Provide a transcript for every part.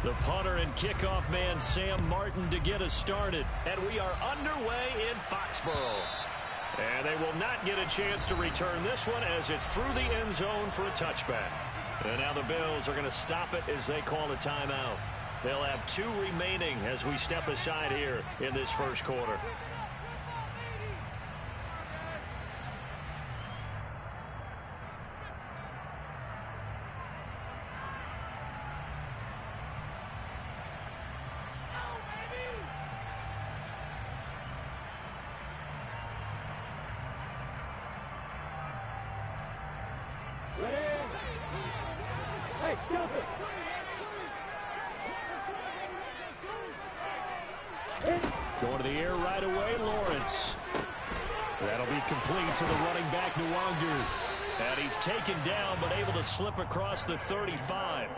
The punter and kickoff man Sam Martin to get us started. And we are underway in Foxborough. And they will not get a chance to return this one as it's through the end zone for a touchback. And now the Bills are going to stop it as they call a timeout. They'll have 2 remaining as we step aside here in this first quarter. Going to the air right away, Lawrence. That'll be complete to the running back, Nwangu. And he's taken down, but able to slip across the 35.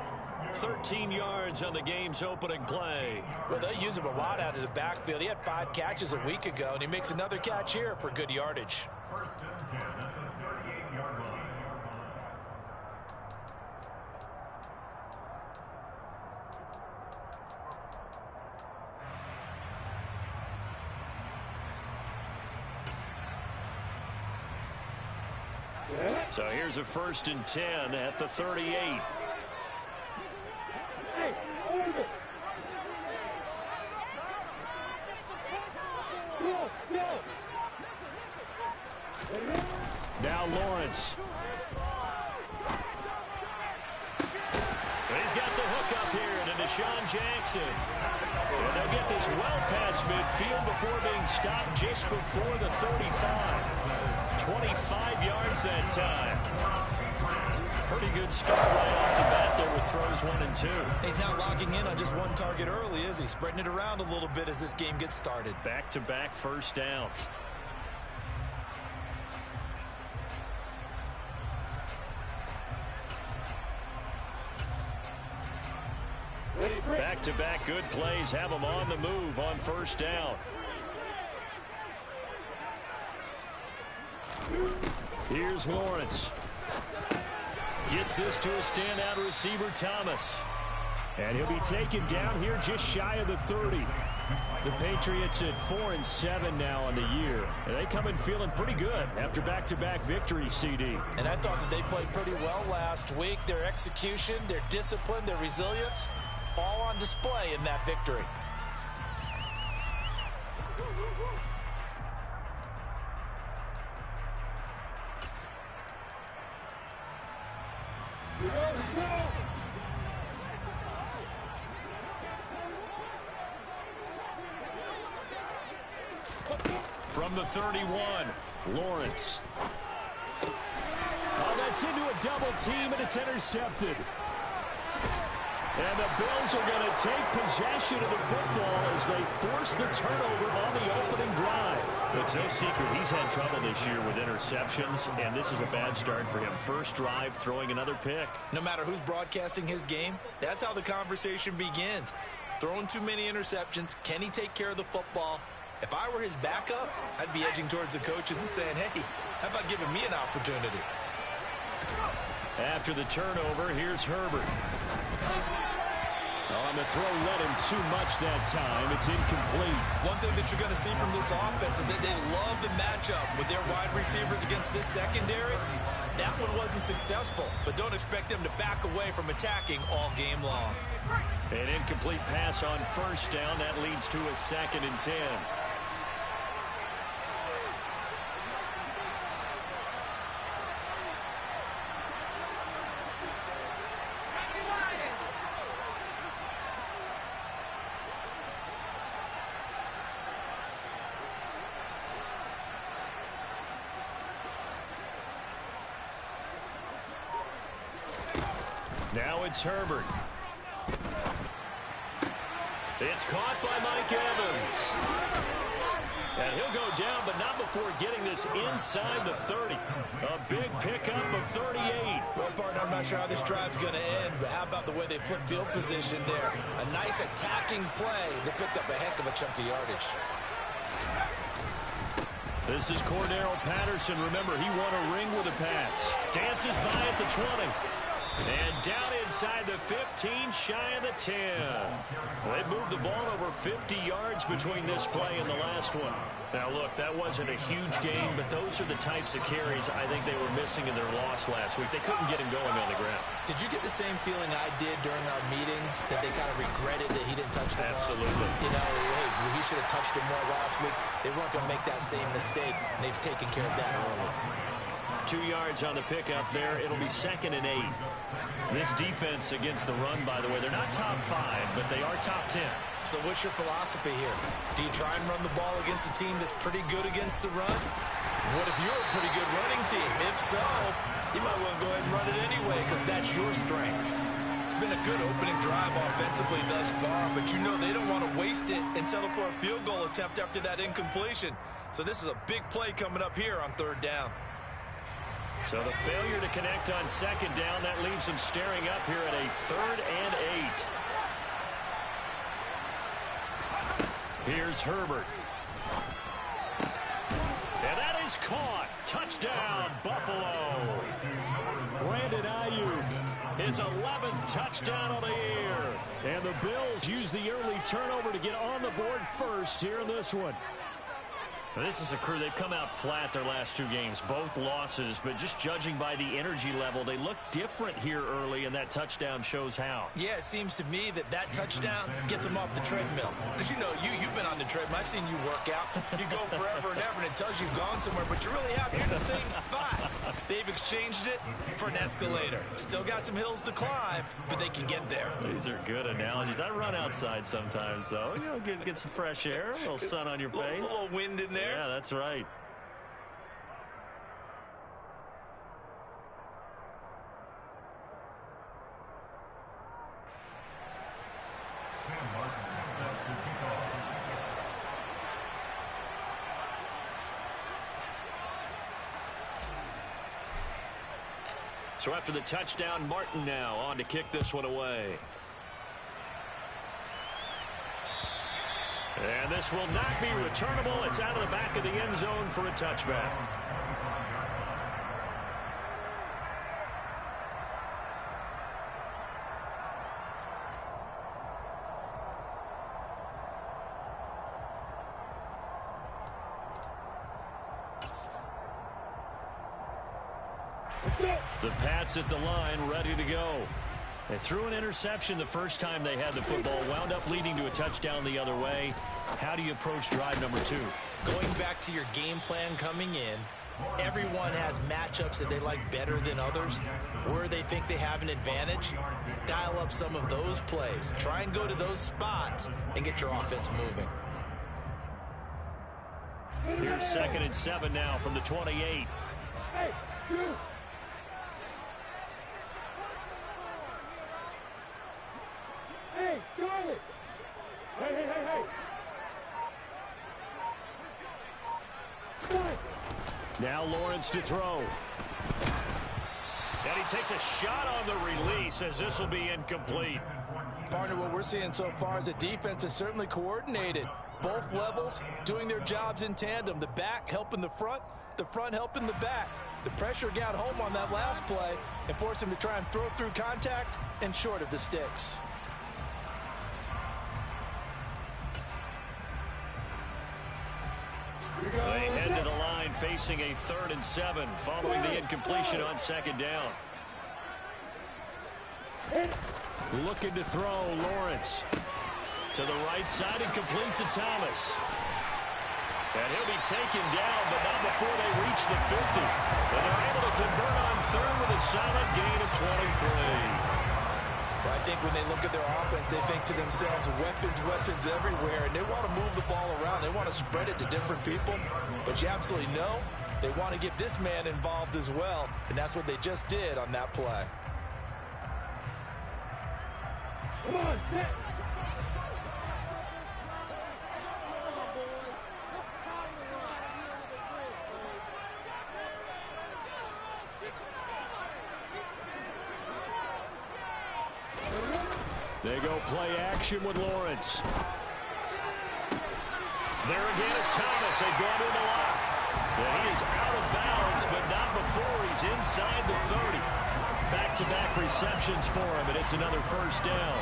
13 yards on the game's opening play. Well, they use him a lot out of the backfield. He had 5 catches a week ago, and he makes another catch here for good yardage. So here's a 1st and 10 at the 38. Now Lawrence. He's got the hook up here to Deshaun Jackson. And they'll get this well past midfield before being stopped just before the 35. 25 yards that time. Pretty good start right off the bat there with throws 1 and 2. He's not locking in on just one target early, is he? Spreading it around a little bit as this game gets started. Back-to-back first downs. Back-to-back good plays have them on the move on first down. Here's Lawrence. Gets this to a standout receiver, Thomas. And he'll be taken down here just shy of the 30. The Patriots at 4-7 now on the year. And they come in feeling pretty good after back-to-back victories, CD. And I thought that they played pretty well last week. Their execution, their discipline, their resilience, all on display in that victory. From the 31, Lawrence. Oh, that's into a double team, and it's intercepted. And the Bills are going to take possession of the football as they force the turnover on the opening drive. It's no secret he's had trouble this year with interceptions, and this is a bad start for him. First drive, throwing another pick. No matter who's broadcasting his game, that's how the conversation begins. Throwing too many interceptions, can he take care of the football? If I were his backup, I'd be edging towards the coaches and saying, hey, how about giving me an opportunity? After the turnover, here's Herbert. On the throw, led him too much that time. It's incomplete. One thing that you're going to see from this offense is that they love the matchup with their wide receivers against this secondary. That one wasn't successful, but don't expect them to back away from attacking all game long. An incomplete pass on first down. That leads to a 2nd and 10. Now it's Herbert. It's caught by Mike Evans. And he'll go down, but not before getting this inside the 30. A big pickup of 38. Well, partner, I'm not sure how this drive's going to end, but how about the way they flip field position there? A nice attacking play that picked up a heck of a chunk of yardage. This is Cordero Patterson. Remember, he won a ring with the Pats. Dances by at the 20. And down inside the 15, shy of the 10. They moved the ball over 50 yards between this play and the last one. Now, look, that wasn't a huge game, but those are the types of carries I think they were missing in their loss last week. They couldn't get him going on the ground. Did you get the same feeling I did during our meetings, that they kind of regretted that he didn't touch the ball? Absolutely. You know, hey, he should have touched it more last week. They weren't going to make that same mistake, and they've taken care of that early. 2 yards on the pickup there. It'll be 2nd and 8. This defense against the run, by the way, they're not top 5, but they are top 10. So what's your philosophy here? Do you try and run the ball against a team that's pretty good against the run? What if you're a pretty good running team? If so, you might want to go ahead and run it anyway because that's your strength. It's been a good opening drive offensively thus far, but you know they don't want to waste it and settle for a field goal attempt after that incompletion. So this is a big play coming up here on 3rd down. So the failure to connect on 2nd down, that leaves them staring up here at a 3rd and 8. Here's Herbert. And that is caught. Touchdown, Buffalo. Brandon Ayuk, his 11th touchdown of the year. And the Bills use the early turnover to get on the board first here in this one. This is a crew, they've come out flat their last 2 games, both losses, but just judging by the energy level, they look different here early, and that touchdown shows how. Yeah, it seems to me that touchdown gets them off the treadmill. Because, you know, you've been on the treadmill. I've seen you work out. You go forever and ever, and it tells you've gone somewhere, but you're really out here in the same spot. They've exchanged it for an escalator. Still got some hills to climb, but they can get there. These are good analogies. I run outside sometimes, though. You know, get some fresh air, a little sun on your face. A little wind in there. Yeah, that's right. So after the touchdown, Martin now on to kick this one away. And this will not be returnable. It's out of the back of the end zone for a touchback. The Pats at the line, ready to go. They threw an interception the first time they had the football, wound up leading to a touchdown the other way. How do you approach drive number 2? Going back to your game plan coming in, everyone has matchups that they like better than others. Where they think they have an advantage, dial up some of those plays. Try and go to those spots and get your offense moving. Here's 2nd and 7 now from the 28. Hey, you. Hey, Charlie! Hey! Now Lawrence to throw. And he takes a shot on the release as this will be incomplete. Partner, what we're seeing so far is the defense is certainly coordinated. Both levels doing their jobs in tandem. The back helping the front helping the back. The pressure got home on that last play and forced him to try and throw through contact and short of the sticks. They head to the line facing a 3rd and 7 following the incompletion on 2nd down. Looking to throw, Lawrence. To the right side and complete to Thomas. And he'll be taken down, but not before they reach the 50. And they're able to convert on 3rd with a solid gain of 23. Well, I think when they look at their offense, they think to themselves, weapons everywhere, and they want to move the ball around. They want to spread it to different people, but you absolutely know they want to get this man involved as well, and that's what they just did on that play. Come on, sit. They go play action with Lawrence. There again is Thomas. They've gone to him a lot. And he is out of bounds, but not before he's inside the 30. back-to-back receptions for him, and it's another first down.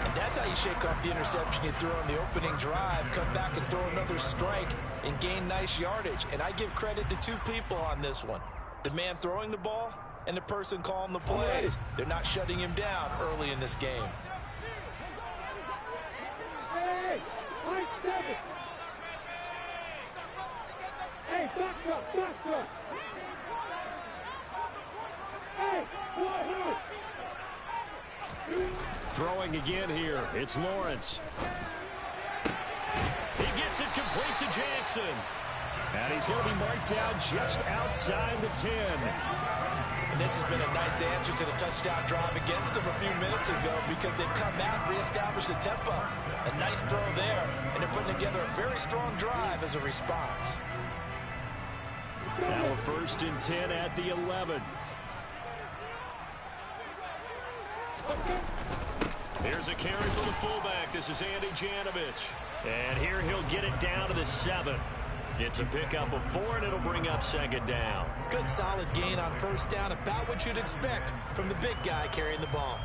And that's how you shake off the interception you threw on the opening drive, come back and throw another strike and gain nice yardage. And I give credit to two people on this one. The man throwing the ball and the person calling the plays. They're not shutting him down early in this game. Hey, Mike 7. Hey, back up, back up. Hey, what? Throwing again here. It's Lawrence. He gets it complete to Jackson. And he's going to be marked down just outside the 10. And this has been a nice answer to the touchdown drive against them a few minutes ago because they've come out and reestablished the tempo. A nice throw there, and they're putting together a very strong drive as a response. Now a 1st and 10 at the 11. Here's a carry for the fullback. This is Andy Janovich. And here he'll get it down to the 7. It's a pickup of 4, and it'll bring up 2nd down. Good solid gain on 1st down, about what you'd expect from the big guy carrying the ball.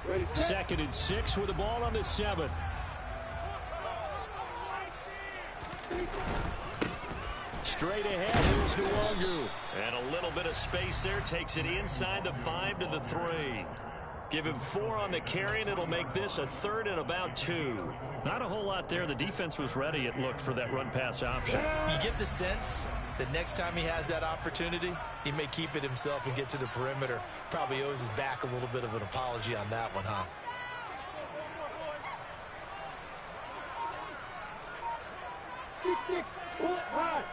Ready, set. 2nd and 6 with the ball on the 7. Straight ahead, here's Nwangu. And a little bit of space there. Takes it inside the 5 to the 3. Give him 4 on the carry, and it'll make this a 3rd and about 2. Not a whole lot there. The defense was ready, it looked, for that run-pass option. You get the sense that next time he has that opportunity, he may keep it himself and get to the perimeter. Probably owes his back a little bit of an apology on that one, huh? Six, bullet high.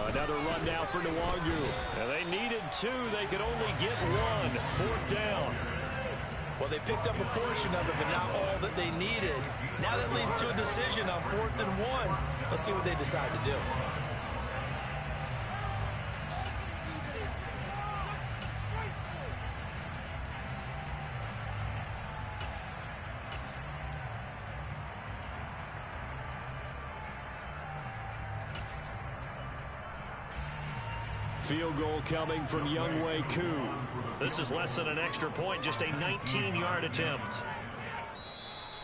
Another run now for Nwangu. And they needed 2. They could only get 1. 4th down. Well, they picked up a portion of it, but not all that they needed. Now that leads to a decision on 4th and 1. Let's see what they decide to do. Field goal coming from Younghoe Koo. This is less than an extra point, just a 19-yard attempt.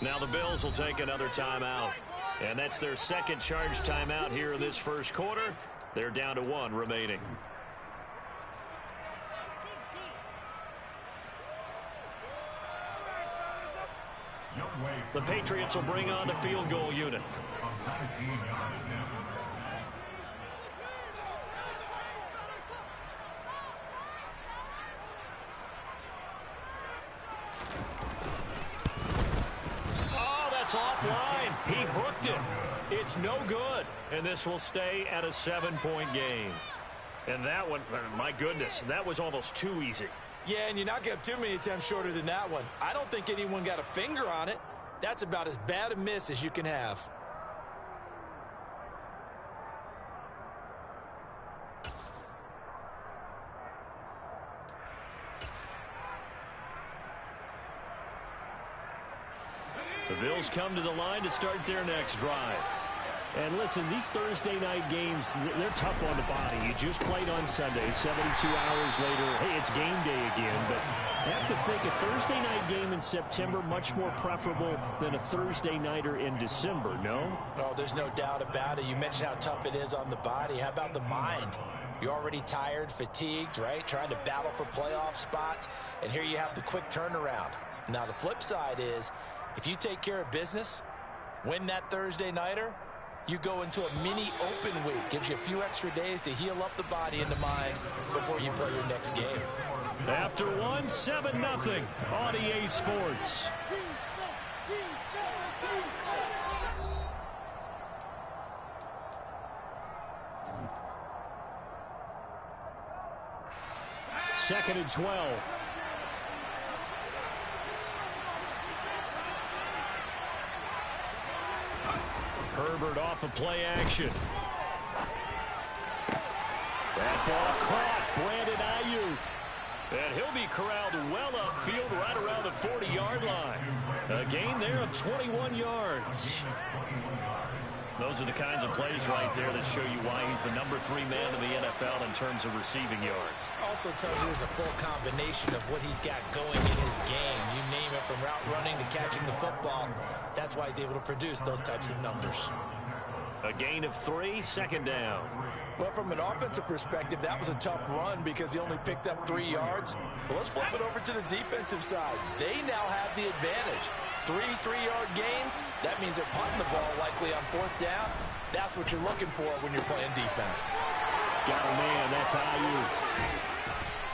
Now the Bills will take another timeout. And that's their 2nd charge timeout here in this 1st quarter. They're down to 1 remaining. The Patriots will bring on the field goal unit. Offline. He hooked it. It's no good. And this will stay at a 7-point game. And that one, my goodness, that was almost too easy. Yeah, and you're not going to have too many attempts shorter than that one. I don't think anyone got a finger on it. That's about as bad a miss as you can have. The Bills come to the line to start their next drive. And listen, these Thursday night games, they're tough on the body. You just played on Sunday, 72 hours later, hey, it's game day again. But you have to think a Thursday night game in September much more preferable than a Thursday nighter in December, no? Oh, there's no doubt about it. You mentioned how tough it is on the body. How about the mind? You're already tired, fatigued, right? Trying to battle for playoff spots. And here you have the quick turnaround. Now, the flip side is, if you take care of business, win that Thursday nighter, you go into a mini open week. Gives you a few extra days to heal up the body and the mind before you play your next game. After 1, 7-0 on EA Sports. Second and 12. Herbert off of play action. That ball caught. Brandon Ayuk. And he'll be corralled well upfield right around the 40-yard line. A gain there of 21 yards. Those are the kinds of plays right there that show you why he's the #3 man in the NFL in terms of receiving yards. Also tells you there's a full combination of what he's got going in his game. You name it, from route running to catching the football. That's why he's able to produce those types of numbers. A gain of 3, second down. Well, from an offensive perspective, that was a tough run because he only picked up 3 yards. Well, let's flip it over to the defensive side. They now have the advantage. 3 3-yard gains. That means they're punting the ball likely on 4th down. That's what you're looking for when you're playing defense. Got a man. That's Ayuk.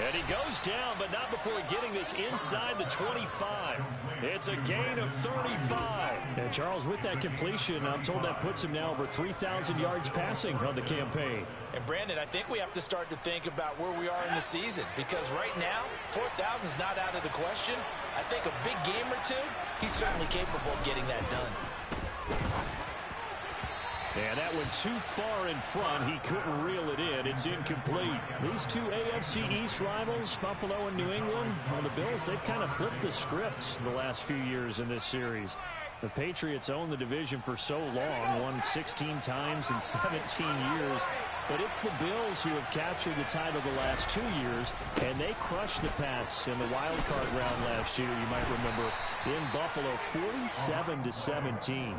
And he goes down, but not before getting this inside the 25. It's a gain of 35. And Charles, with that completion, I'm told that puts him now over 3,000 yards passing on the campaign. And Brandon, I think we have to start to think about where we are in the season, because right now, 4,000 is not out of the question. I think a big game or two, he's certainly capable of getting that done. And that went too far in front. He couldn't reel it in. It's incomplete. These two AFC East rivals, Buffalo and New England, well, the Bills, they've kind of flipped the script the last few years in this series. The Patriots owned the division for so long, won 16 times in 17 years. But it's the Bills who have captured the title the last 2 years, and they crushed the Pats in the wild card round last year, you might remember, in Buffalo, 47-17.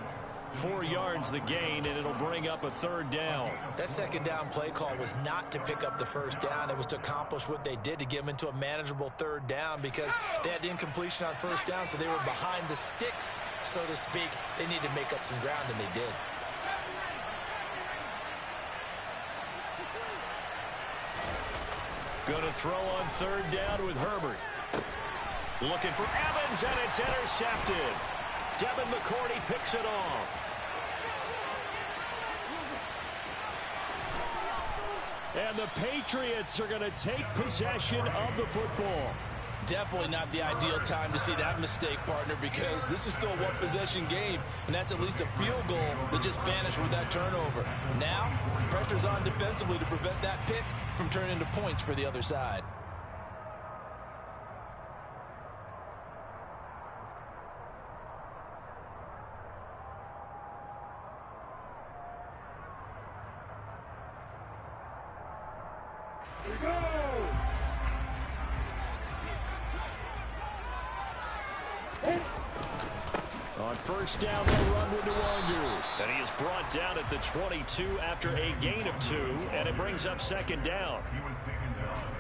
4 yards the gain, and it'll bring up a 3rd down. That 2nd down play call was not to pick up the 1st down. It was to accomplish what they did, to get them into a manageable 3rd down, because they had incompletion on 1st down, so they were behind the sticks, so to speak. They needed to make up some ground, and they did. Going to throw on 3rd down with Herbert. Looking for Evans, and it's intercepted. Devin McCourty picks it off. And the Patriots are going to take possession of the football. Definitely not the ideal time to see that mistake, partner, because this is still a one-possession game, and that's at least a field goal that just vanished with that turnover. Now, pressure's on defensively to prevent that pick from turning into points for the other side. Here we go! On 1st down, they'll run with Nwangu. And he is brought down at the 22 after a gain of 2, and it brings up 2nd down.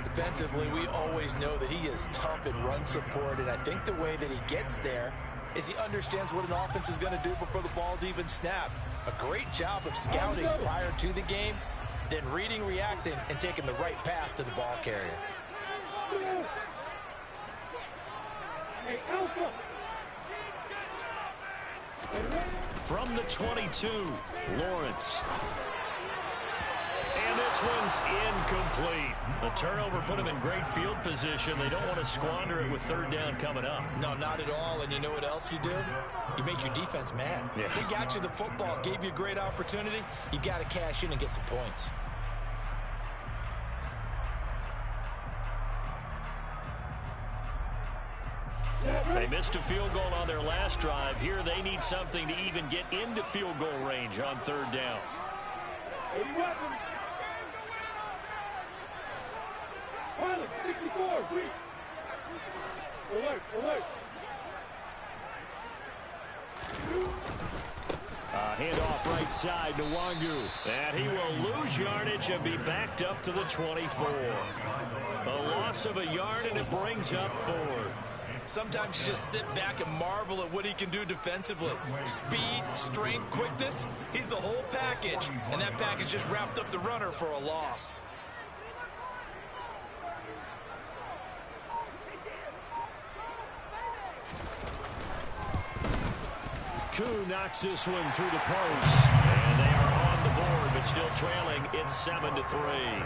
Defensively, we always know that he is tough in run support, and I think the way that he gets there is he understands what an offense is going to do before the ball's even snapped. A great job of scouting prior to the game, then reading, reacting, and taking the right path to the ball carrier. Hey, Alpha! From the 22, Lawrence. And this one's incomplete. The turnover put him in great field position. They don't want to squander it with 3rd down coming up. No, not at all. And you know what else you do? You make your defense mad. Yeah. They got you the football, gave you a great opportunity. You got to cash in and get some points. They missed a field goal on their last drive. Here they need something to even get into field goal range on 3rd down. Pilot 64, please. Alert, alert. Handoff right side to Nwangu. And he will lose yardage and be backed up to the 24. A loss of a yard, and it brings up 4th. Sometimes you just sit back and marvel at what he can do defensively. Speed, strength, quickness, he's the whole package. And that package just wrapped up the runner for a loss. Koo knocks this one through the post. And they are on the board, but still trailing. It's 7-3.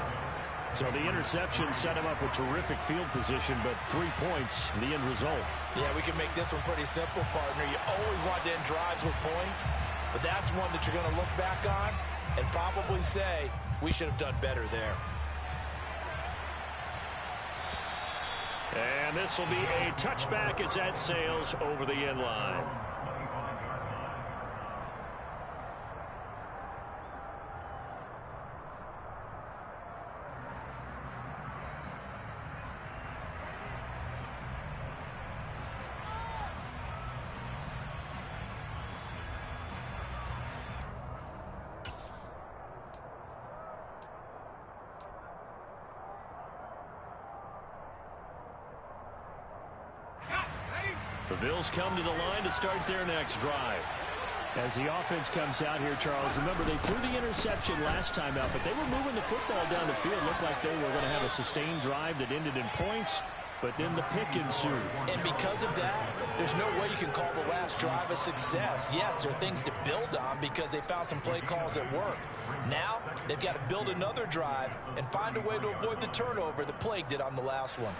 So the interception set him up with terrific field position, but 3 points, the end result. Yeah, we can make this one pretty simple, partner. You always want to end drives with points, but that's one that you're going to look back on and probably say, we should have done better there. And this will be a touchback as that sails over the end line. The Bills come to the line to start their next drive. As the offense comes out here, Charles, remember they threw the interception last time out, but they were moving the football down the field. Looked like they were going to have a sustained drive that ended in points, but then the pick ensued. And because of that, there's no way you can call the last drive a success. Yes, there are things to build on because they found some play calls that work. Now, they've got to build another drive and find a way to avoid the turnover that plagued it on the last one.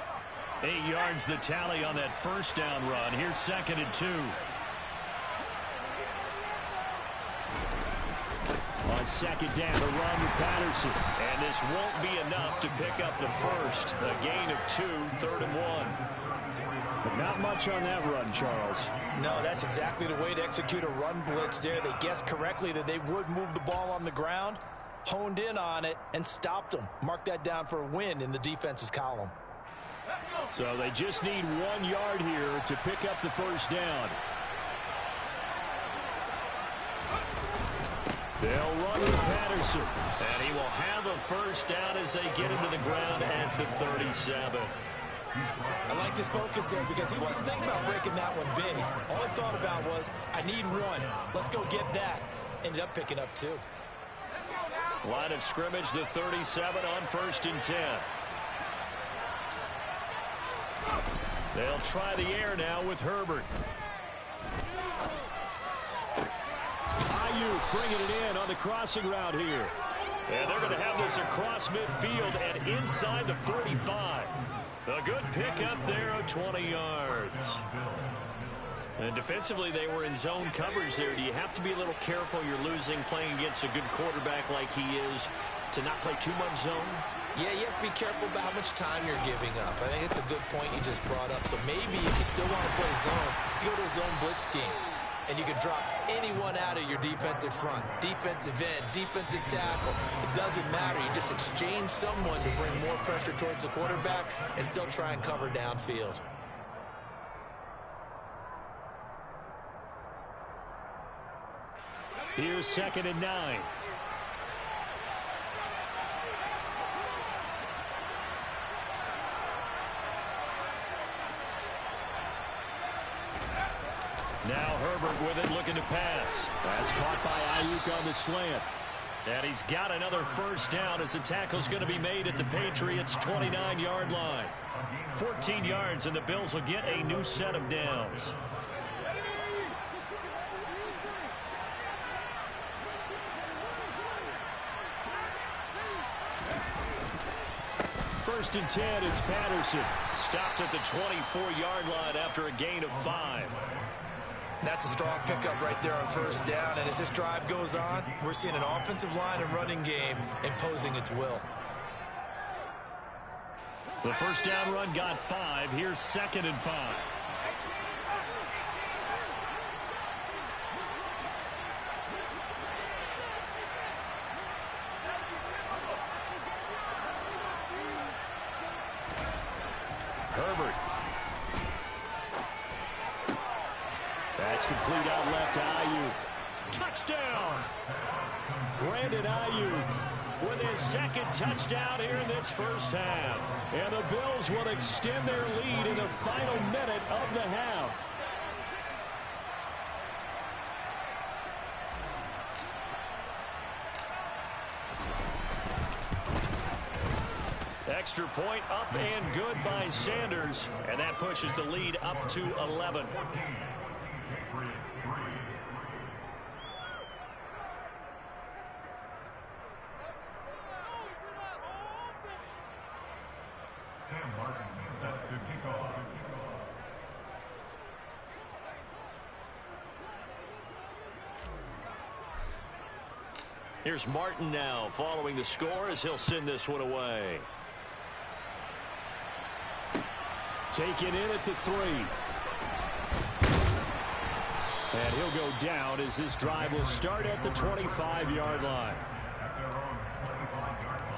8 yards the tally on that first down run. Here's 2nd and 2. On 2nd down, a run with Patterson. And this won't be enough to pick up the first. A gain of 2, 3rd and 1. But not much on that run, Charles. No, that's exactly the way to execute a run blitz there. They guessed correctly that they would move the ball on the ground, honed in on it, and stopped them. Mark that down for a win in the defense's column. So they just need 1 yard here to pick up the first down. They'll run with Patterson, and he will have a first down as they get him to the ground at the 37. I like this focus there because he wasn't thinking about breaking that one big. All he thought about was, I need 1. Let's go get that. Ended up picking up 2. Line of scrimmage, the 37 on 1st and 10. They'll try the air now with Herbert. Ayuk bringing it in on the crossing route here. And they're going to have this across midfield and inside the 45. A good pickup there of 20 yards. And defensively, they were in zone coverage there. Do you have to be a little careful? You're losing playing against a good quarterback like he is to not play too much zone? Yeah, you have to be careful about how much time you're giving up. I think it's a good point you just brought up. So maybe if you still want to play zone, you go to a zone blitz scheme. And you can drop anyone out of your defensive front. Defensive end, defensive tackle. It doesn't matter. You just exchange someone to bring more pressure towards the quarterback and still try and cover downfield. Here's 2nd and 9. Now Herbert with it, looking to pass. That's caught by Ayuk on the slant. And he's got another first down as the tackle's going to be made at the Patriots' 29-yard line. 14 yards, and the Bills will get a new set of downs. First and 10, it's Patterson. Stopped at the 24-yard line after a gain of 5. That's a strong pickup right there on first down. And as this drive goes on, we're seeing an offensive line and running game imposing its will. The first down run got 5. Here's 2nd and 5. Herbert. That's complete out left to Ayuk. Touchdown! Brandon Ayuk with his 2nd touchdown here in this first half. And the Bills will extend their lead in the final minute of the half. Extra point up and good by Sanders. And that pushes the lead up to 11. Set to kick off. Here's Martin now following the score as he'll send this one away. Taken in at the 3. And he'll go down as this drive will start at the 25-yard line. At their own 25-yard line.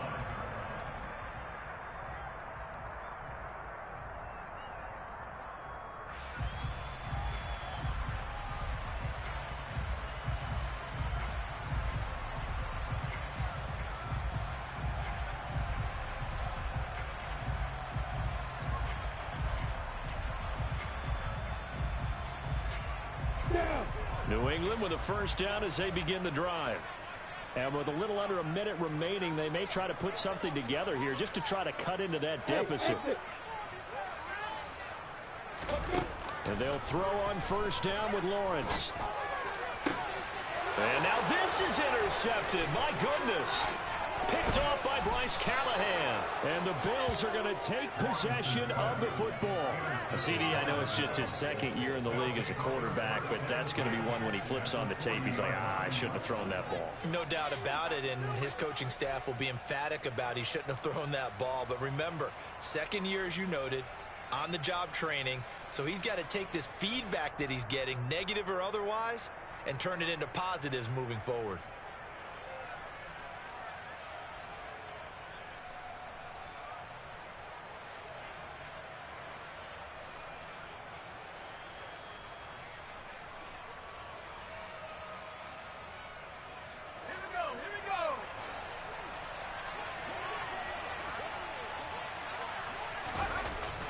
New England with a first down as they begin the drive. And with a little under a minute remaining, they may try to put something together here just to try to cut into that deficit. And they'll throw on first down with Lawrence. And now this is intercepted. My goodness. Picked off by Bryce Callahan. And the Bills are going to take possession of the football. CD, I know it's just his second year in the league as a quarterback, but that's going to be one when he flips on the tape. He's like, I shouldn't have thrown that ball. No doubt about it, and his coaching staff will be emphatic about he shouldn't have thrown that ball. But remember, second year, as you noted, on-the-job training, so he's got to take this feedback that he's getting, negative or otherwise, and turn it into positives moving forward.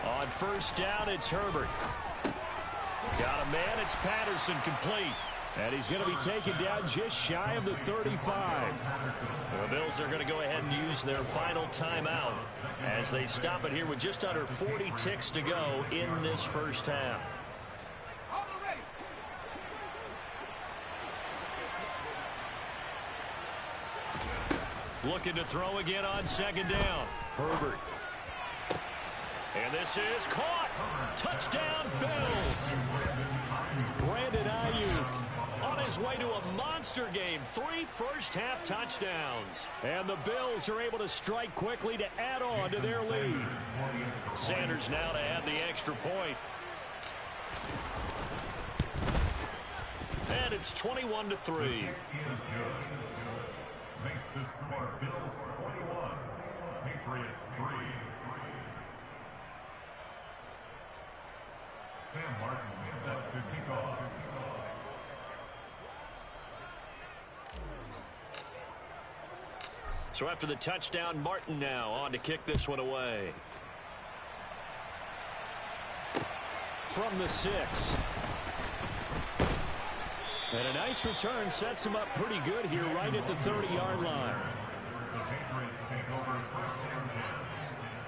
On first down, it's Herbert. Got a man, it's Patterson, complete. And he's going to be taken down just shy of the 35. The Bills are going to go ahead and use their final timeout as they stop it here with just under 40 ticks to go in this first half. Looking to throw again on second down. Herbert. And this is caught. Touchdown, Bills. Brandon Ayuk on his way to a monster game. 3 first-half touchdowns. And the Bills are able to strike quickly to add on to their lead. Sanders now to add the extra point. And it's 21-3. Makes the score Bills 21, Patriots 3. Sam Martin is set to kick off. So after the touchdown, Martin now on to kick this one away. From the 6. And a nice return sets him up pretty good here right at the 30-yard line. The Patriots take over first and 10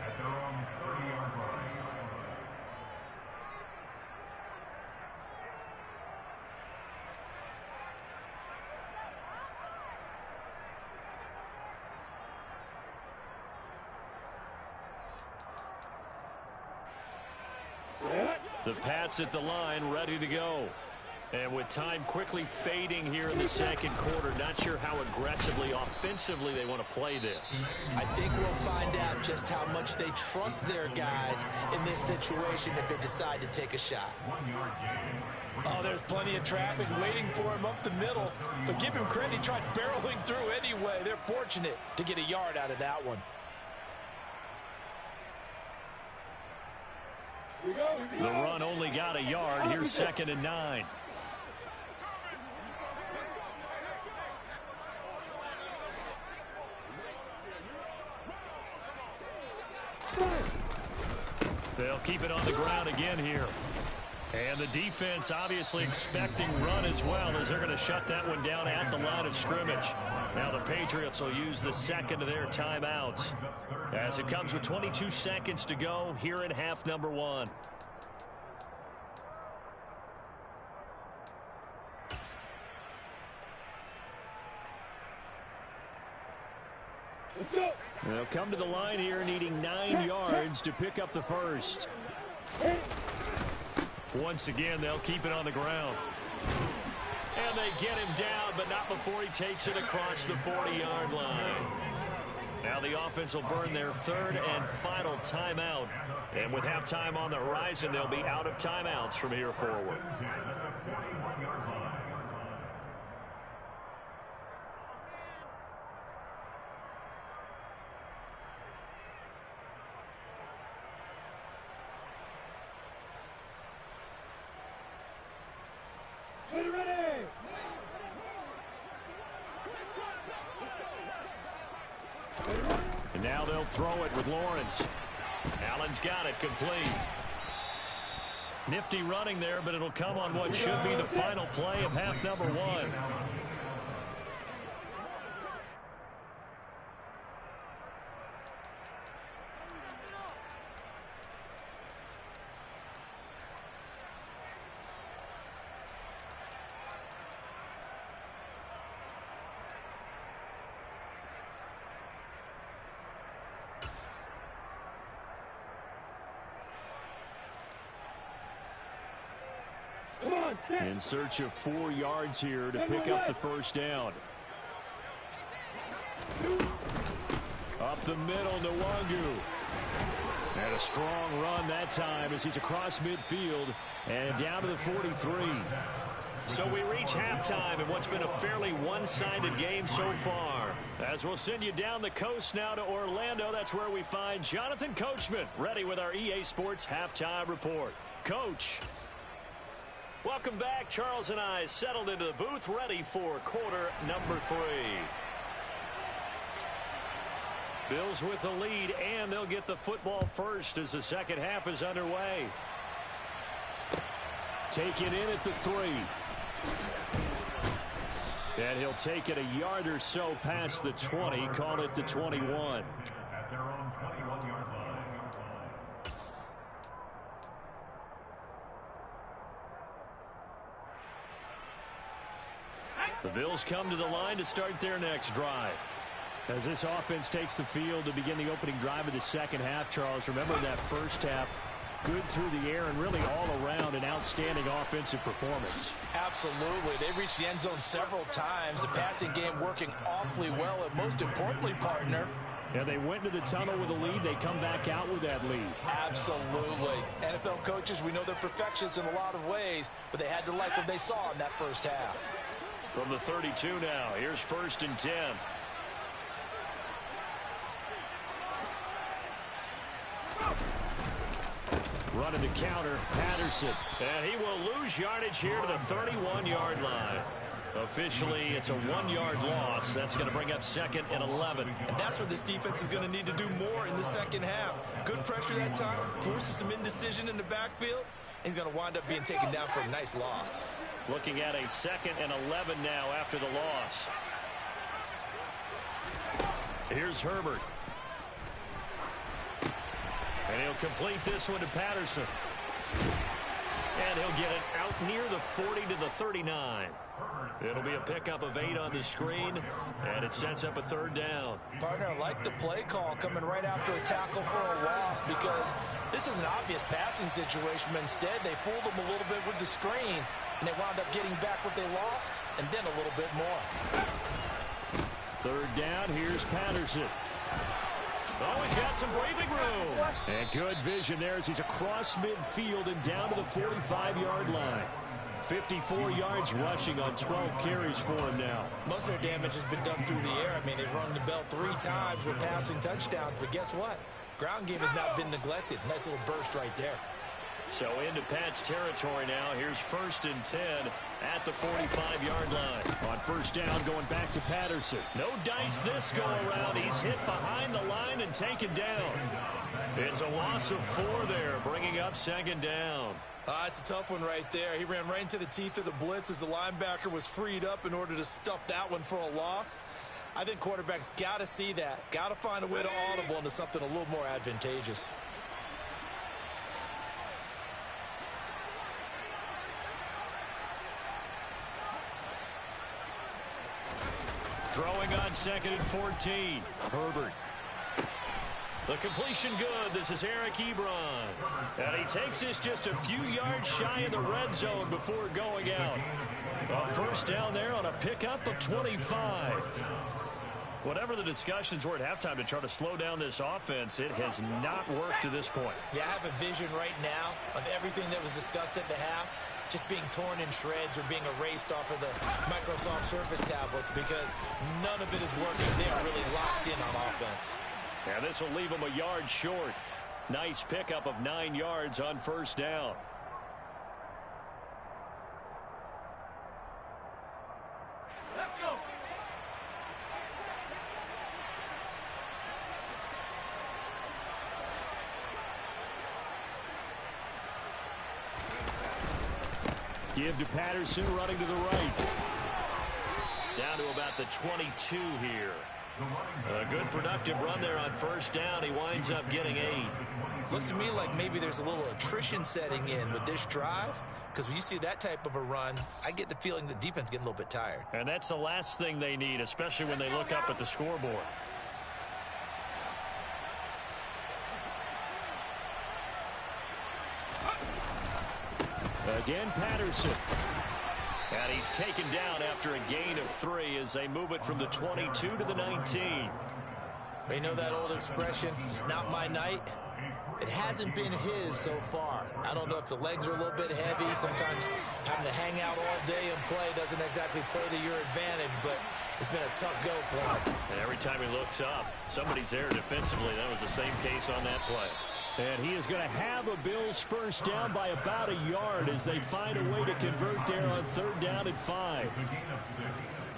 at their own 30-yard line. The Pats at the line, ready to go. And with time quickly fading here in the second quarter, not sure how aggressively, offensively they want to play this. I think we'll find out just how much they trust their guys in this situation if they decide to take a shot. 1 yard gain. Oh, there's plenty of traffic waiting for him up the middle. But give him credit, he tried barreling through anyway. They're fortunate to get a yard out of that one. The run only got a yard. Here's 2nd and 9. They'll keep it on the ground again here. And the defense obviously expecting run as well, as they're going to shut that one down at the line of scrimmage. Now the Patriots will use the second of their timeouts as it comes with 22 seconds to go here in half number 1. Let's go. They'll come to the line here needing 9 yards to pick up the first. Once again, they'll keep it on the ground. And they get him down, but not before he takes it across the 40-yard line. Now the offense will burn their third and final timeout. And with halftime on the horizon, they'll be out of timeouts from here forward. Ready. And now they'll throw it with Lawrence. Allen's got it complete. Nifty running there, but it'll come on what should be the final play of half number 1. In search of 4 yards here to pick up the first down. Up the middle, Nwangu. And a strong run that time as he's across midfield and down to the 43. So we reach halftime in what's been a fairly one-sided game so far. As we'll send you down the coast now to Orlando, that's where we find Jonathan Coachman ready with our EA Sports Halftime Report. Coach. Welcome back. Charles and I settled into the booth ready for quarter number 3. Bills with the lead, and they'll get the football first as the second half is underway. Take it in at the 3. And he'll take it a yard or so past the 20, call it the 21. At their own 21-yard line. The Bills come to the line to start their next drive. As this offense takes the field to begin the opening drive of the second half, Charles, remember that first half, good through the air and really all around an outstanding offensive performance. Absolutely. They reached the end zone several times. The passing game working awfully well, and most importantly, partner, Yeah, they went into the tunnel with a lead. They come back out with that lead. absolutely. NFL coaches, we know they're perfectionists in a lot of ways, but they had to like what they saw in that first half. From the 32 now, here's 1st and 10. Running the counter, Patterson. And he will lose yardage here to the 31-yard line. Officially, it's a 1-yard loss. That's going to bring up 2nd and 11. And that's where this defense is going to need to do more in the second half. Good pressure that time, forces some indecision in the backfield. He's going to wind up being taken down for a nice loss. Looking at a 2nd and 11 now after the loss. Here's Herbert. And he'll complete this one to Patterson. And he'll get it out near the 40 to the 39. It'll be a pickup of 8 on the screen, and it sets up a 3rd down. Partner, I like the play call coming right after a tackle for a loss, because this is an obvious passing situation, but instead they fooled them a little bit with the screen, and they wound up getting back what they lost, and then a little bit more. 3rd down, here's Patterson. Oh, he's got some breathing room. And good vision there as he's across midfield and down to the 45-yard line. 54 yards rushing on 12 carries for him now. Most of their damage has been done through the air. I mean, they've rung the bell 3 times with passing touchdowns, but guess what? Ground game has not been neglected. Nice little burst right there. So into Pat's territory now. Here's 1st and 10 at the 45-yard line. On 1st down, going back to Patterson. No dice this go-around. He's hit behind the line and taken down. It's a loss of 4 there, bringing up 2nd down. It's a tough one right there. He ran right into the teeth of the blitz as the linebacker was freed up in order to stuff that one for a loss. I think quarterbacks got to see that. Got to find a way to audible into something a little more advantageous. Throwing on second and 14. Herbert. The completion good. This is Eric Ebron. And he takes this just a few yards shy of the red zone before going out. A first down there on a pickup of 25. Whatever the discussions were at halftime to try to slow down this offense, it has not worked to this point. Yeah, I have a vision right now of everything that was discussed at the half just being torn in shreds or being erased off of the Microsoft Surface tablets because none of it is working. They are really locked in on offense. And this will leave them a yard short. Nice pickup of 9 yards on first down. Let's go. Give to Patterson, running to the right. Down to about the 22 here. A good productive run there on first down. He winds up getting 8. Looks to me like maybe there's a little attrition setting in with this drive, because when you see that type of a run, I get the feeling the defense getting a little bit tired. And that's the last thing they need, especially when they look up at the scoreboard. Again, Patterson. And he's taken down after a gain of 3 as they move it from the 22 to the 19. You know that old expression, it's not my night? It hasn't been his so far. I don't know if the legs are a little bit heavy. Sometimes having to hang out all day and play doesn't exactly play to your advantage, but it's been a tough go for him. And every time he looks up, somebody's there defensively. That was the same case on that play. And he is going to have a Bills first down by about a yard as they find a way to convert there on third down and 5.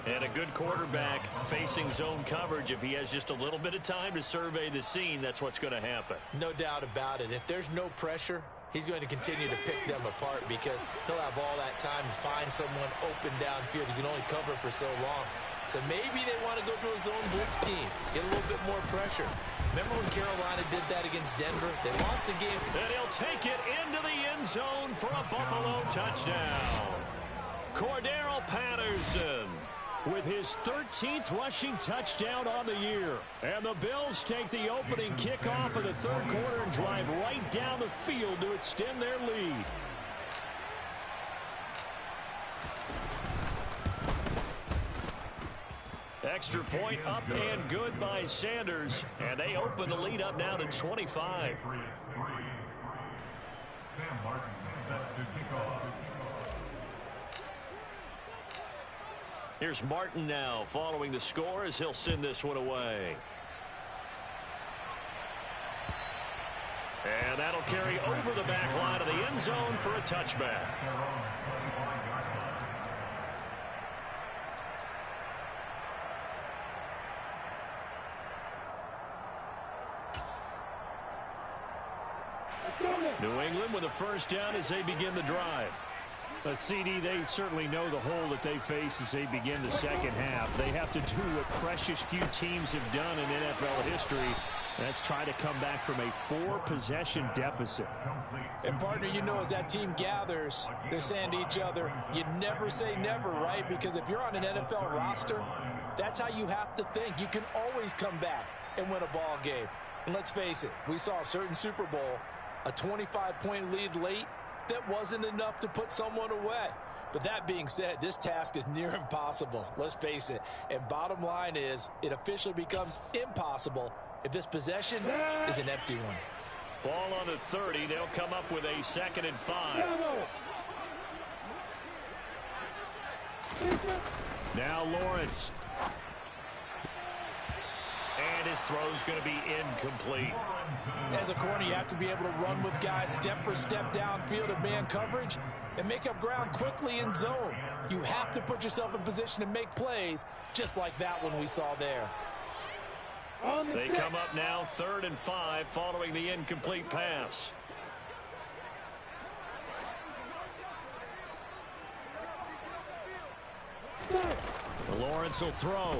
And a good quarterback facing zone coverage. If he has just a little bit of time to survey the scene, that's what's going to happen. No doubt about it. If there's no pressure, he's going to continue to pick them apart because he'll have all that time to find someone open downfield. He can only cover for so long. So maybe they want to go to a zone blitz scheme, get a little bit more pressure. Remember when Carolina did that against Denver? They lost the game. And he'll take it into the end zone for a Buffalo touchdown. Cordero Patterson with his 13th rushing touchdown on the year. And the Bills take the opening kickoff of the third quarter and drive right down the field to extend their lead. Extra point up and good by Sanders. And they open the lead up now to 25. Sam Martin set to kick off. Here's Martin now following the score as he'll send this one away. And that'll carry over the back line of the end zone for a touchback. New England with a first down as they begin the drive. A CD, they certainly know the hole that they face as they begin the second half. They have to do what precious few teams have done in NFL history. That's try to come back from a 4-possession deficit. And partner, you know, as that team gathers, they're saying to each other, you never say never, right? Because if you're on an NFL roster, that's how you have to think. You can always come back and win a ball game. And let's face it, we saw a certain Super Bowl, a 25-point lead late, that wasn't enough to put someone away. But that being said, this task is near impossible. Let's face it. And bottom line is, it officially becomes impossible if this possession is an empty one. Ball on the 30. They'll come up with a 2nd and 5. Now Lawrence. And his throw's going to be incomplete. As a corner, you have to be able to run with guys step for step downfield in man coverage and make up ground quickly in zone. You have to put yourself in position to make plays just like that one we saw there. They come up now 3rd and 5 following the incomplete pass. Lawrence will throw.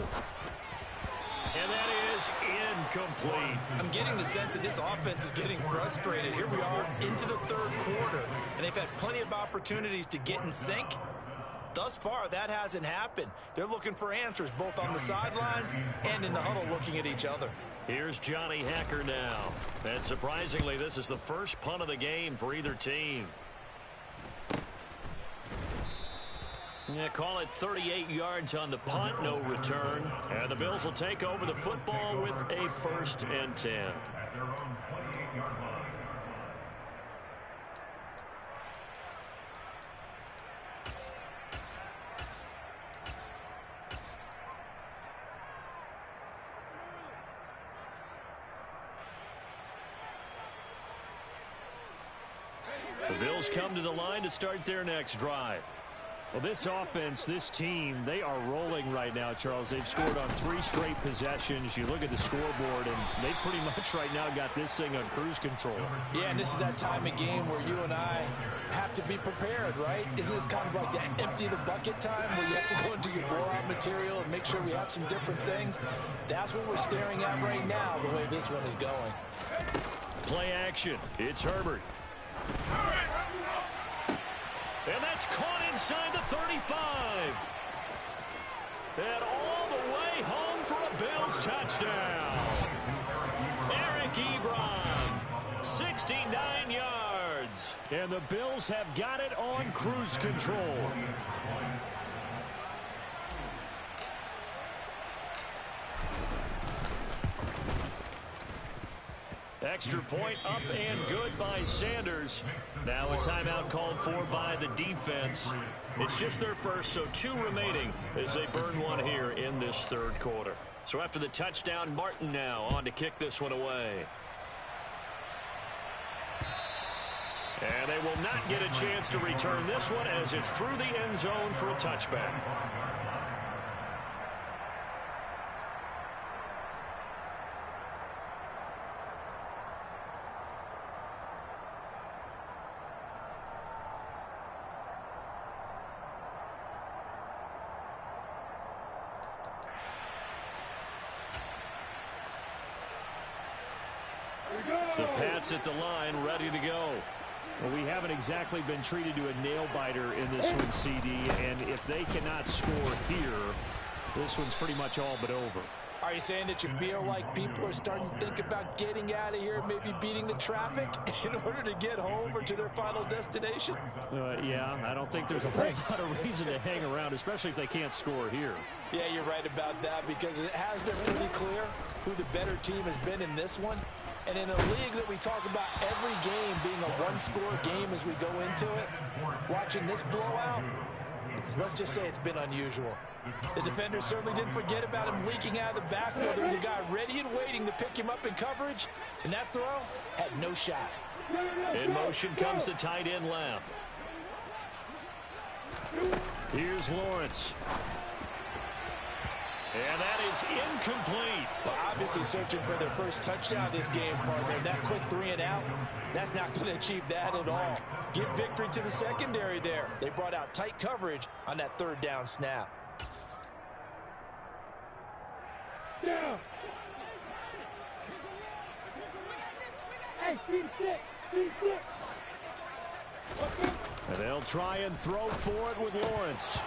And that is incomplete. I'm getting the sense that this offense is getting frustrated. Here we are into the third quarter, and they've had plenty of opportunities to get in sync, Thus far, that hasn't happened. They're looking for answers both on the sidelines and in the huddle looking at each other. Here's Johnny Hacker now. And surprisingly, this is the first punt of the game for either team. Yeah, call it 38 yards on the punt, no return. And the Bills will take over the football with a 1st and 10. At their own 28-yard line. The Bills come to the line to start their next drive. Well, this offense, this team, they are rolling right now, Charles. They've scored on 3 straight possessions. You look at the scoreboard, and they pretty much right now got this thing on cruise control. Yeah, and this is that time of game where you and I have to be prepared, right? Isn't this kind of like that empty the bucket time where you have to go into your blowout material and make sure we have some different things? That's what we're staring at right now, the way this one is going. Play action. It's Herbert. And that's caught inside the 35. And all the way home for a Bills touchdown. Eric Ebron, 69 yards. And the Bills have got it on cruise control. Extra point up and good by Sanders. Now a timeout called for by the defense. It's just their first, so 2 remaining as they burn one here in this 3rd quarter. So after the touchdown, Martin now on to kick this one away. And they will not get a chance to return this one as it's through the end zone for a touchback. The Pats at the line, ready to go. Well, we haven't exactly been treated to a nail-biter in this one, CD, and if they cannot score here, this one's pretty much all but over. Are you saying that you feel like people are starting to think about getting out of here, maybe beating the traffic in order to get home or to their final destination? Yeah, I don't think there's a whole lot of reason to hang around, especially if they can't score here. Yeah, you're right about that because it has been pretty clear who the better team has been in this one. And in a league that we talk about every game being a one-score game as we go into it, watching this blowout, let's just say it's been unusual. The defender certainly didn't forget about him leaking out of the backfield. There was a guy ready and waiting to pick him up in coverage, and that throw had no shot. In motion comes the tight end left. Here's Lawrence. And that is incomplete. Well, obviously searching for their first touchdown this game, partner. That quick 3 and out, that's not going to achieve that at all. Give victory to the secondary there. They brought out tight coverage on that 3rd down snap. Down. Hey, team 6. And they'll try and throw for it with Lawrence.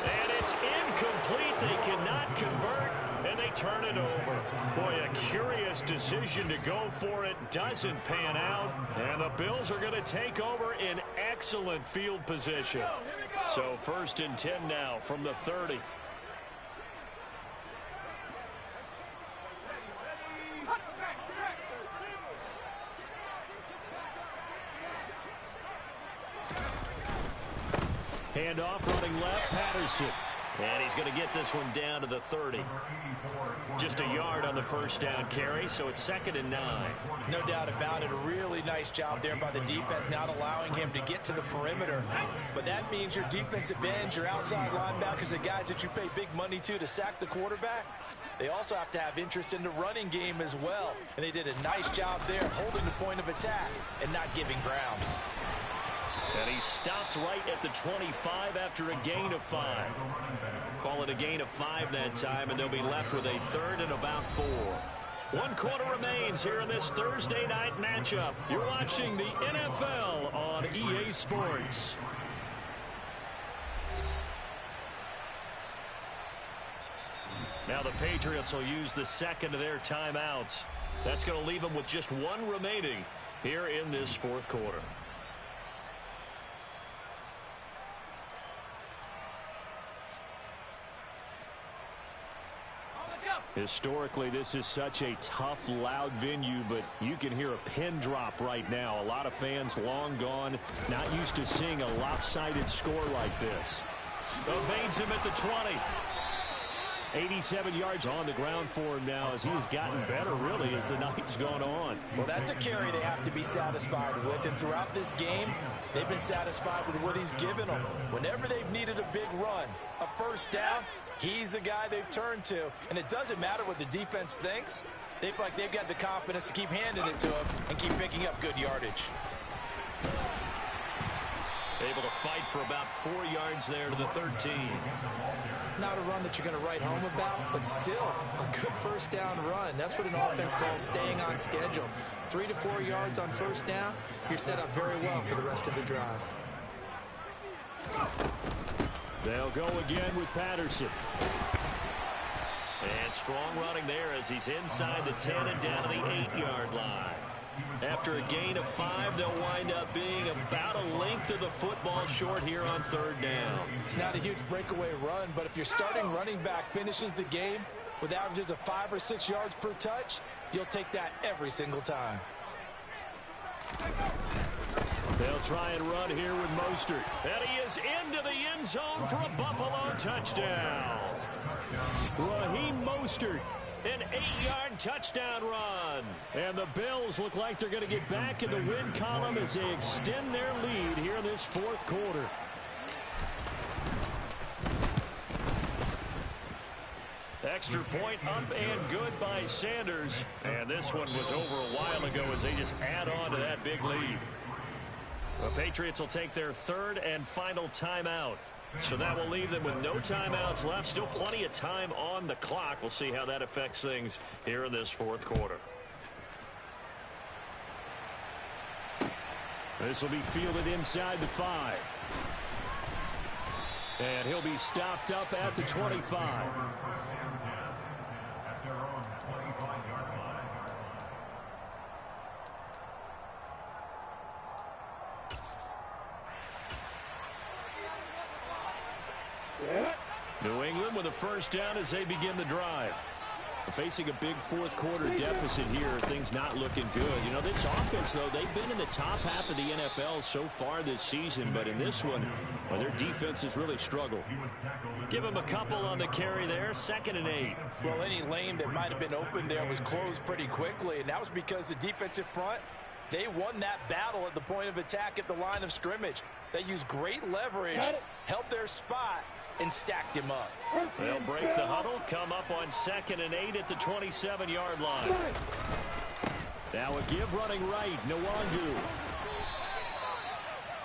And it's incomplete. They cannot convert, and they turn it over. Boy, a curious decision to go for it. Doesn't pan out, and the Bills are going to take over in excellent field position. So 1st and 10 now from the 30. Handoff running left, Patterson. And he's going to get this one down to the 30. Just a yard on the first down carry, so it's 2nd and 9. No doubt about it. A really nice job there by the defense, not allowing him to get to the perimeter. But that means your defensive ends, your outside linebackers, the guys that you pay big money to sack the quarterback, they also have to have interest in the running game as well. And they did a nice job there holding the point of attack and not giving ground. And he stopped right at the 25 after a gain of 5. Call it a gain of 5 that time, and they'll be left with a 3rd and about 4. 1 quarter remains here in this Thursday night matchup. You're watching the NFL on EA Sports. Now the Patriots will use the second of their timeouts. That's going to leave them with just one remaining here in this fourth quarter. Historically, this is such a tough, loud venue, but you can hear a pin drop right now. A lot of fans long gone, not used to seeing a lopsided score like this. Evades him at the 20. 87 yards on the ground for him now as he has gotten better, really, as the night's gone on. Well, that's a carry they have to be satisfied with, and throughout this game, they've been satisfied with what he's given them. Whenever they've needed a big run, a first down, he's the guy they've turned to, and it doesn't matter what the defense thinks. They feel like they've got the confidence to keep handing it to him and keep picking up good yardage. Able to fight for about 4 yards there to the 13. Not a run that you're going to write home about, but still a good first down run. That's what an offense calls staying on schedule. 3 to 4 yards on first down, you're set up very well for the rest of the drive. They'll go again with Patterson. And strong running there as he's inside the 10 and down to the 8-yard line. After a gain of 5, they'll wind up being about a length of the football short here on third down. It's not a huge breakaway run, but if your starting running back finishes the game with averages of 5 or 6 yards per touch, you'll take that every single time. They'll try and run here with Mostert. And he is into the end zone for a Buffalo touchdown. Raheem Mostert, an 8-yard touchdown run. And the Bills look like they're going to get back in the win column as they extend their lead here in this fourth quarter. Extra point up and good by Sanders. And this one was over a while ago as they just add on to that big lead. The Patriots will take their third and final timeout. So that will leave them with no timeouts left. Still plenty of time on the clock. We'll see how that affects things here in this fourth quarter. This will be fielded inside the 5. And he'll be stopped up at the 25. New England with a first down as they begin the drive. Facing a big fourth quarter deficit here, things not looking good. You know, this offense, though, they've been in the top half of the NFL so far this season, but in this one, well, their defense has really struggled. Give them a couple on the carry there, 2nd and 8. Well, any lane that might have been open there was closed pretty quickly, and that was because the defensive front, they won that battle at the point of attack at the line of scrimmage. They used great leverage, held their spot, and stacked him up. They'll break the huddle, come up on 2nd and 8 at the 27-yard line. Now a give running right, Nwangu.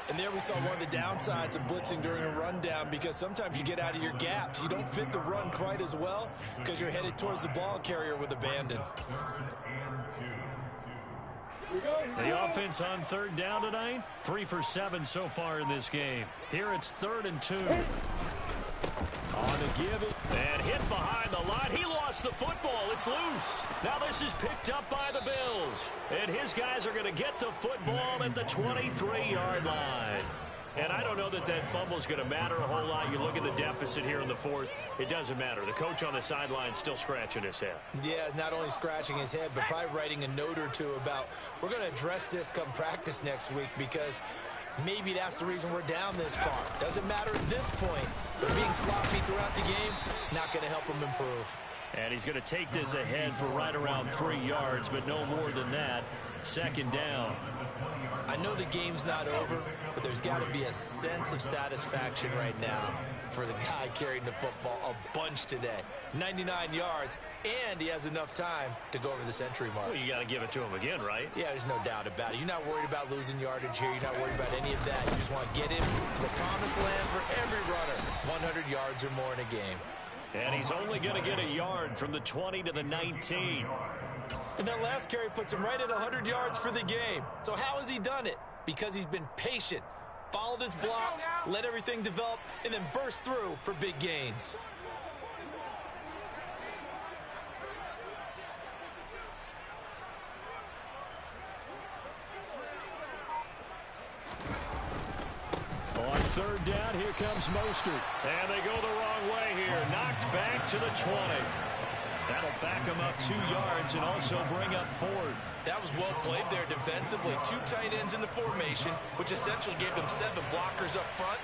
And there we saw one of the downsides of blitzing during a rundown, because sometimes you get out of your gaps. You don't fit the run quite as well because you're headed towards the ball carrier with abandon. The offense on third down tonight, 3 for 7 so far in this game. Here it's 3rd and 2. On to give it, and hit behind the line. He lost the football. It's loose. Now this is picked up by the Bills. And his guys are going to get the football at the 23-yard line. And I don't know that that fumble is going to matter a whole lot. You look at the deficit here in the fourth. It doesn't matter. The coach on the sideline still scratching his head. Yeah, not only scratching his head, but probably writing a note or two about, we're going to address this come practice next week, because maybe that's the reason we're down this far. Doesn't matter at this point, but being sloppy throughout the game, not going to help him improve. And he's going to take this ahead for right around 3 yards, but no more than that. 2nd down. I know the game's not over, but there's got to be a sense of satisfaction right now for the guy carrying the football a bunch today. 99 yards, and he has enough time to go over the century mark. Well, you got to give it to him again, right? Yeah, there's no doubt about it. You're not worried about losing yardage here. You're not worried about any of that. You just want to get him to the promised land for every runner. 100 yards or more in a game. And he's only going to get a yard from the 20 to the 19. And that last carry puts him right at 100 yards for the game. So how has he done it? Because he's been patient, followed his blocks, let everything develop, and then burst through for big gains. third down. Here comes Mostert. And they go the wrong way here. Knocked back to the 20. That'll back them up 2 yards and also bring up 4th. That was well played there defensively. 2 tight ends in the formation, which essentially gave them 7 blockers up front.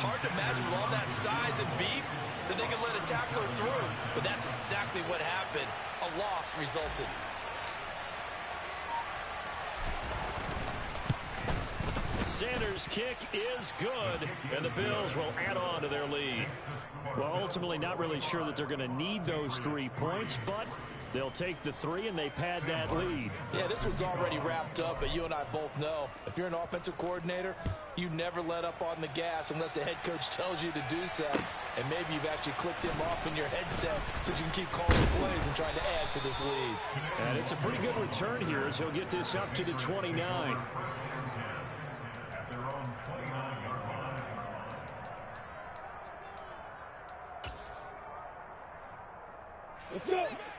Hard to imagine with all that size and beef that they could let a tackler through. But that's exactly what happened. A loss resulted. Sanders' kick is good, and the Bills will add on to their lead. Well, ultimately, not really sure that they're going to need those 3 points, but they'll take the 3, and they pad that lead. Yeah, this one's already wrapped up, but you and I both know if you're an offensive coordinator, you never let up on the gas unless the head coach tells you to do so. And maybe you've actually clicked him off in your headset so you can keep calling plays and trying to add to this lead. And it's a pretty good return here as he'll get this up to the 29.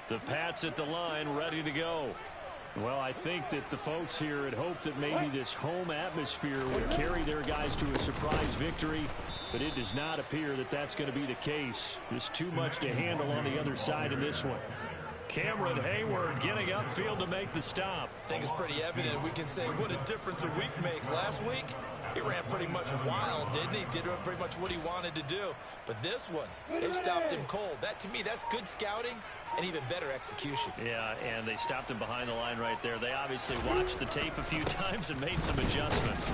The Pats at the line, ready to go. Well, I think that the folks here had hoped that maybe this home atmosphere would carry their guys to a surprise victory, but it does not appear that that's going to be the case. Just too much to handle on the other side in this one. Cameron Hayward getting upfield to make the stop. I think it's pretty evident. We can say what a difference a week makes. Last week, he ran pretty much wild, didn't he? Did pretty much what he wanted to do. But this one, they stopped him cold. That, to me, that's good scouting and even better execution. Yeah, and they stopped him behind the line right there. They obviously watched the tape a few times and made some adjustments.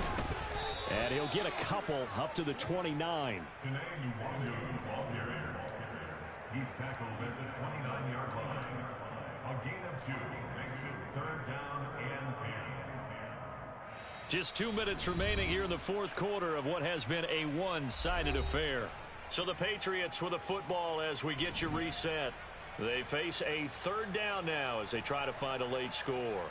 And he'll get a couple up to the 29. He's tackled at the 29-yard line. A gain of 2 makes it 3rd down and 10. Just 2 minutes remaining here in the 4th quarter of what has been a one-sided affair. So the Patriots with a football as we get you reset. They face a 3rd down now as they try to find a late score.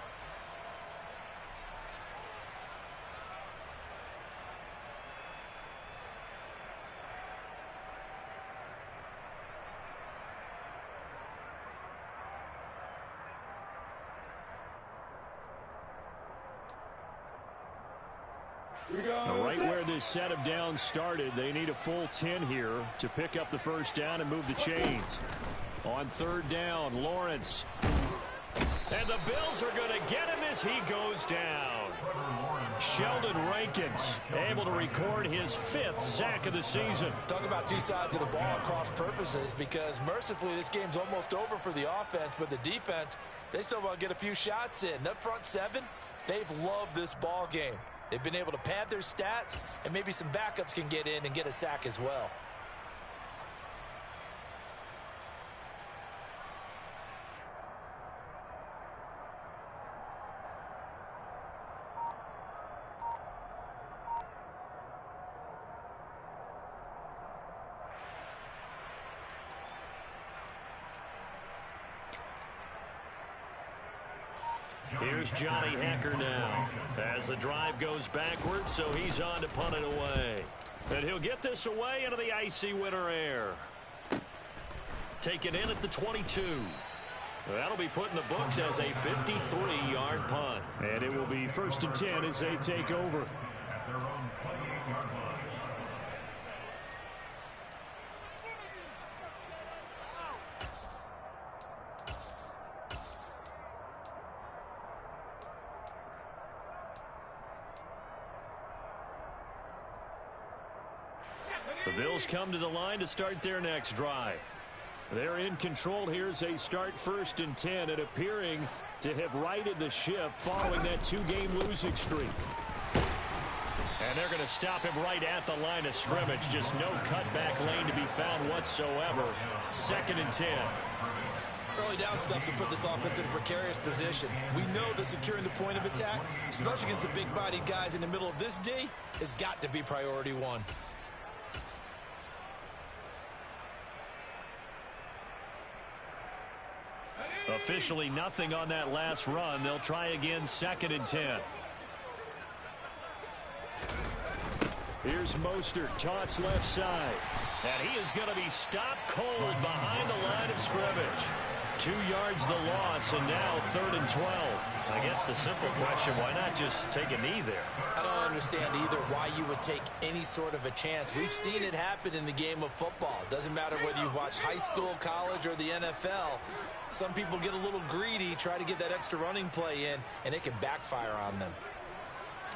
So right where this set of downs started, they need a full 10 here to pick up the first down and move the chains. On 3rd down, Lawrence. And the Bills are going to get him as he goes down. Sheldon Rankins able to record his 5th sack of the season. Talk about 2 sides of the ball at cross purposes, because mercifully this game's almost over for the offense, but the defense, they still want to get a few shots in. That front 7, they've loved this ball game. They've been able to pad their stats, and maybe some backups can get in and get a sack as well. Here's Johnny Hacker now as the drive goes backwards, so he's on to punt it away. And he'll get this away into the icy winter air. Taken in at the 22. That'll be put in the books as a 53-yard punt. And it will be 1st and 10 as they take over. At their own 28-yard line. The Bills come to the line to start their next drive. They're in control here as they start 1st and 10 and appearing to have righted the ship following that 2-game losing streak. And they're going to stop him right at the line of scrimmage. Just no cutback lane to be found whatsoever. 2nd and 10. Early down stuff to put this offense in a precarious position. We know that securing the point of attack, especially against the big-bodied guys in the middle of this D, has got to be priority 1. Officially nothing on that last run. They'll try again 2nd and 10. Here's Mostert, toss left side. And he is going to be stopped cold behind the line of scrimmage. 2 yards the loss, and now 3rd and 12. I guess the simple question, why not just take a knee there? I don't understand either why you would take any sort of a chance. We've seen it happen in the game of football. Doesn't matter whether you've watched high school, college, or the NFL. Some people get a little greedy, try to get that extra running play in, and it can backfire on them.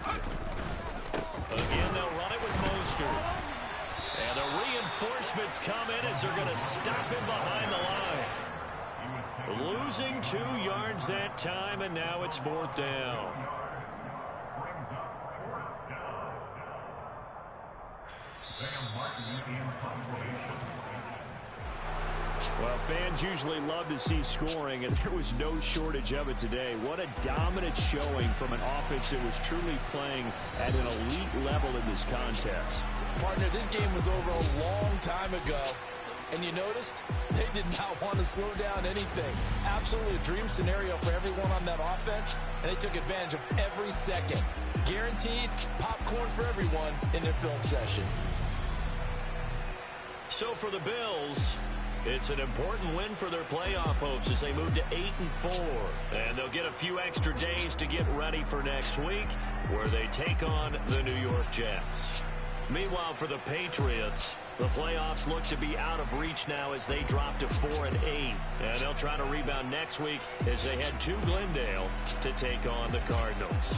Again, they'll run it with Mostert. And the reinforcements come in as they're going to stop him behind the line. Losing 2 yards that time, and now it's 4th down. Well, fans usually love to see scoring, and there was no shortage of it today. What a dominant showing from an offense that was truly playing at an elite level in this contest. Partner, this game was over a long time ago. And you noticed they did not want to slow down anything. Absolutely a dream scenario for everyone on that offense, and they took advantage of every second. Guaranteed popcorn for everyone in their film session. So for the Bills, it's an important win for their playoff hopes as they move to 8-4. And they'll get a few extra days to get ready for next week, where they take on the New York Jets. Meanwhile, for the Patriots, the playoffs look to be out of reach now as they drop to 4-8. And they'll try to rebound next week as they head to Glendale to take on the Cardinals.